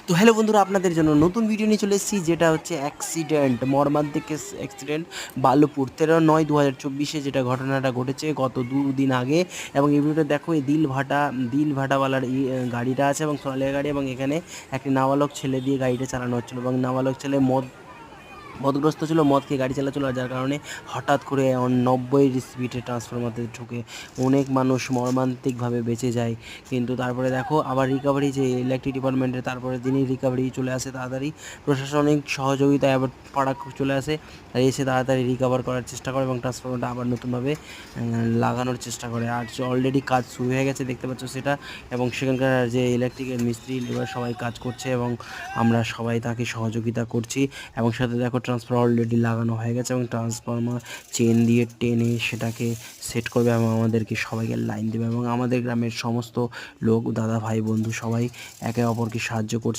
তো হ্যালো বন্ধুরা, আপনাদের জন্য নতুন ভিডিও নিয়ে চলে এসেছি, যেটা হচ্ছে অ্যাক্সিডেন্ট, মর্মান্তিক অ্যাক্সিডেন্ট বাল্যপুর 13/9/2024 যেটা ঘটনাটা ঘটেছে গত দুদিন আগে। এবং এই ভিডিওটা দেখো, এই দিল ভাটাওয়ালার গাড়িটা আছে এবং সোনালিয়া গাড়ি, এবং এখানে একটি নাবালক ছেলে দিয়ে গাড়িটা চালানো হচ্ছিল এবং নাবালক ছেলে মদগ্রস্ত ছিল, মদ খেয়ে গাড়ি চালাচ্ছিল, আর যার কারণে হঠাৎ করে 90-এর স্পিডে ট্রান্সফরমারতে ঢুকে অনেক মানুষ মর্মান্তিকভাবে বেঁচে যায়। কিন্তু তারপরে দেখো আবার রিকভারি, যে ইলেকট্রিক ডিপার্টমেন্টের তারপরে দিনই রিকভারি চলে আসে তাড়াতাড়ি, প্রশাসনিক সহযোগিতায় আবার ফারাক চলে আসে, আর এসে তাড়াতাড়ি রিকভার করার চেষ্টা করে এবং ট্রান্সফরমারটা আবার নতুনভাবে লাগানোর চেষ্টা করে। আর অলরেডি কাজ শুরু হয়ে গেছে, দেখতে পাচ্ছ সেটা। এবং সেখানকার যে ইলেকট্রিকের মিস্ত্রি লেবার সবাই কাজ করছে এবং আমরা সবাই তাকে সহযোগিতা করছি। এবং সাথে দেখো ট্রান্সফরমার অলরেডি লাগানো হয়ে গেছে এবং ট্রান্সফরমার চেন দিয়ে টেনে সেটাকে সেট করবে এবং আমাদেরকে সবাইকে লাইন দেবে, এবং আমাদের গ্রামের সমস্ত লোক, দাদা ভাই বন্ধু সবাই একে অপরকে সাহায্য করছে।